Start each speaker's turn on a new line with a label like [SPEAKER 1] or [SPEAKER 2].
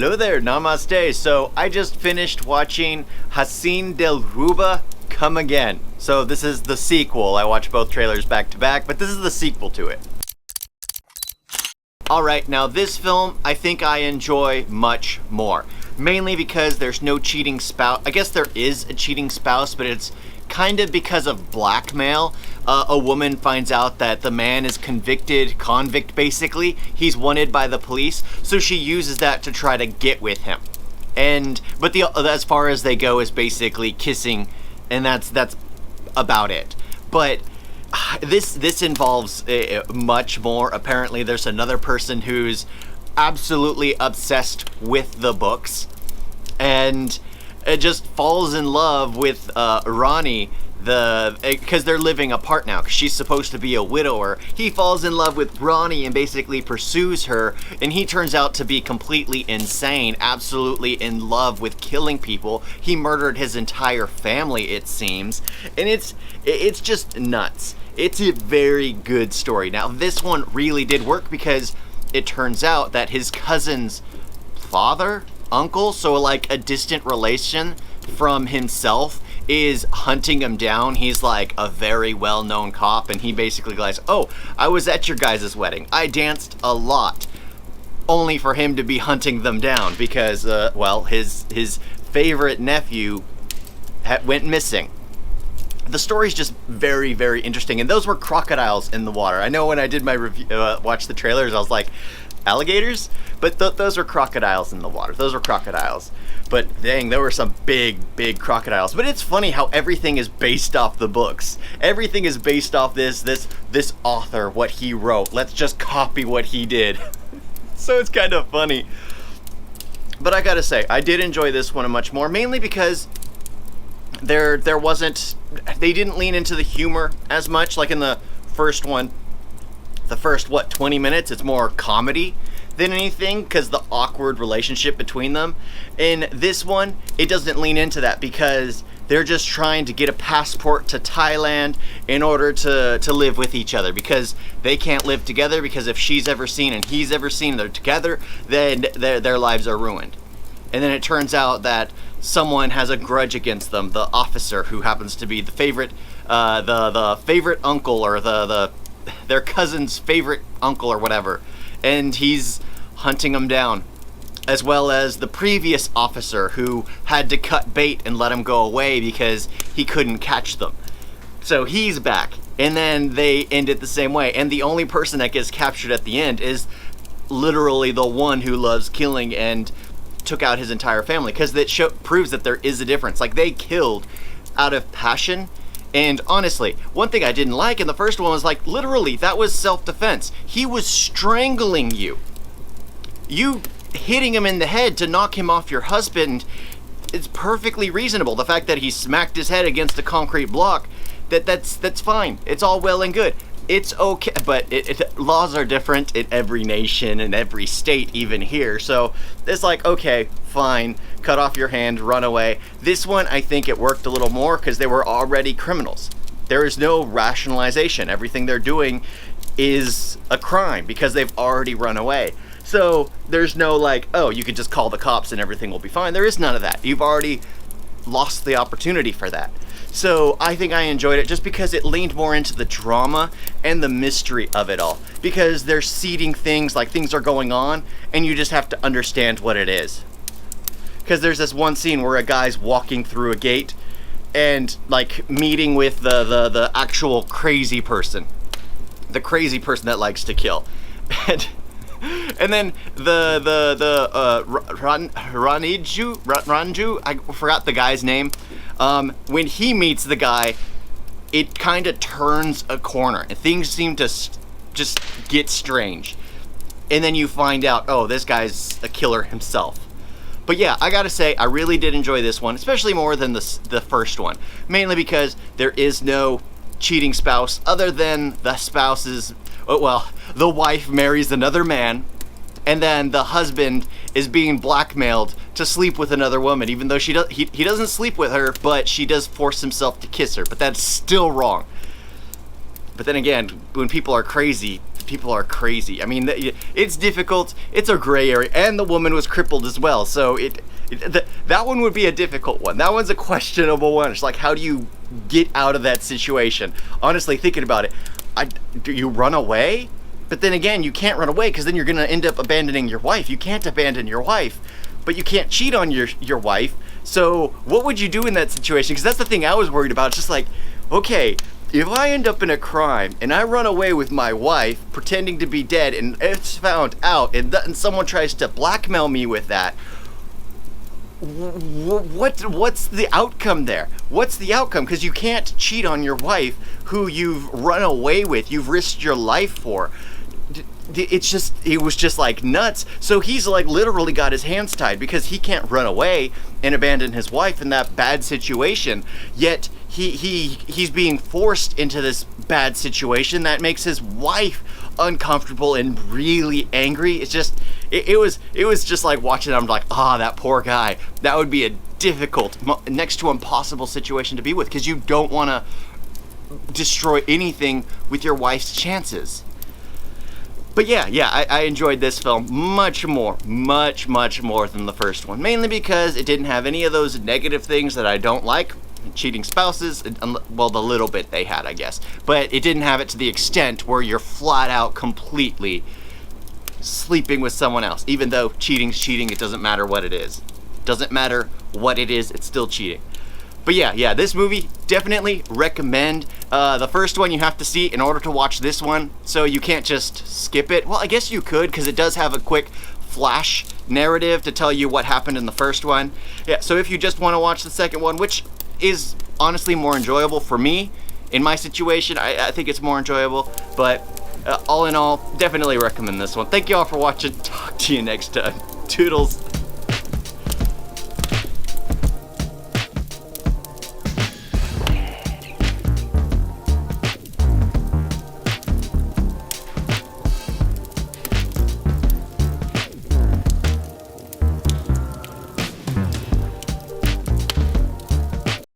[SPEAKER 1] Hello there, namaste. So I just finished watching Hasseen Dillruba Come Again. So this is the sequel. I watched both trailers back to back, but this is the sequel to it. Alright, now this film I think I enjoy much more. Mainly because there's no cheating spouse. I guess there is a cheating spouse, but it's kind of because of blackmail. A woman finds out that the man is convict basically. He's wanted by the police, so she uses that to try to get with him. But as far as they go is basically kissing, and that's about it. But this involves much more. Apparently there's another person who's absolutely obsessed with the books and just falls in love with Ronnie, because they're living apart now, because she's supposed to be a widower. He falls in love with Ronnie and basically pursues her, and he turns out to be completely insane, absolutely in love with killing people. He murdered his entire family, it seems, and it's just nuts. It's a very good story. Now this one really did work because it turns out that his cousin's uncle, so like a distant relation from himself, is hunting him down. He's like a very well-known cop, and he basically goes, oh, I was at your guys' wedding. I danced a lot. Only for him to be hunting them down because, well, his favorite nephew went missing. The story's just very, very interesting, and those were crocodiles in the water. I know when I did my review, watch the trailers, I was like, alligators? But those were crocodiles in the water. Those were crocodiles. But dang, there were some big, big crocodiles. But it's funny how everything is based off the books. Everything is based off this author, what he wrote. Let's just copy what he did. So it's kind of funny. But I gotta say, I did enjoy this one much more, mainly because they didn't lean into the humor as much like in the first one. The first 20 minutes, it's more comedy than anything because the awkward relationship between them. In this one, it doesn't lean into that because they're just trying to get a passport to Thailand in order to live with each other, because they can't live together, because if she's ever seen and he's ever seen they're together, then their lives are ruined. And then it turns out that someone has a grudge against them, the officer who happens to be the favorite favorite uncle, or their cousin's favorite uncle or whatever, and he's hunting them down, as well as the previous officer who had to cut bait and let him go away because he couldn't catch them. So he's back, and then they end it the same way, and the only person that gets captured at the end is literally the one who loves killing and took out his entire family, because that proves that there is a difference. Like, they killed out of passion. And honestly, one thing I didn't like in the first one was, like, literally, that was self-defense. He was strangling you. You hitting him in the head to knock him off your husband, it's perfectly reasonable. The fact that he smacked his head against a concrete block, that's fine. It's all well and good. It's okay, but laws are different in every nation and every state, even here. So it's like, okay, fine, cut off your hand, run away. This one, I think it worked a little more because they were already criminals. There is no rationalization. Everything they're doing is a crime because they've already run away. So there's no like, oh, you could just call the cops and everything will be fine. There is none of that. You've already lost the opportunity for that. So I think I enjoyed it just because it leaned more into the drama and the mystery of it all. Because they're seeding things, like things are going on, and you just have to understand what it is. Because there's this one scene where a guy's walking through a gate and like meeting with the actual crazy person. The crazy person that likes to kill. And then Ranju, I forgot the guy's name. When he meets the guy, it kind of turns a corner and things seem to just get strange. And then you find out, oh, this guy's a killer himself. But yeah, I gotta say, I really did enjoy this one, especially more than the first one. Mainly because there is no cheating spouse other than the spouse's, well, the wife marries another man, and then the husband is being blackmailed to sleep with another woman, even though he doesn't sleep with her, but she does force himself to kiss her. But that's still wrong. But then again, when people are crazy, people are crazy. I mean, it's difficult. It's a gray area, and the woman was crippled as well. So that one would be a difficult one. That one's a questionable one. It's like, how do you get out of that situation? Honestly, thinking about it, do you run away? But then again, you can't run away because then you're gonna end up abandoning your wife. You can't abandon your wife, but you can't cheat on your wife. So what would you do in that situation? Because that's the thing I was worried about. It's just like, okay, if I end up in a crime and I run away with my wife pretending to be dead and it's found out and someone tries to blackmail me with that, what's the outcome there? What's the outcome? Because you can't cheat on your wife who you've run away with, you've risked your life for. It was just like nuts. So he's like literally got his hands tied because he can't run away and abandon his wife in that bad situation. Yet he's being forced into this bad situation that makes his wife uncomfortable and really angry. It's just it was just like watching. I'm like, that poor guy. That would be a difficult, next to impossible situation to be with, because you don't want to destroy anything with your wife's chances. But yeah, I enjoyed this film much more than the first one. Mainly because it didn't have any of those negative things that I don't like. Cheating spouses, well, the little bit they had, I guess. But it didn't have it to the extent where you're flat out completely sleeping with someone else. Even though cheating's cheating, it doesn't matter what it is. Doesn't matter what it is, it's still cheating. But yeah, this movie, definitely recommend. The first one you have to see in order to watch this one, so you can't just skip it. Well, I guess you could, because it does have a quick flash narrative to tell you what happened in the first one. Yeah, so if you just want to watch the second one, which is honestly more enjoyable for me, in my situation, I think it's more enjoyable, but all in all, definitely recommend this one. Thank you all for watching. Talk to you next time. Toodles.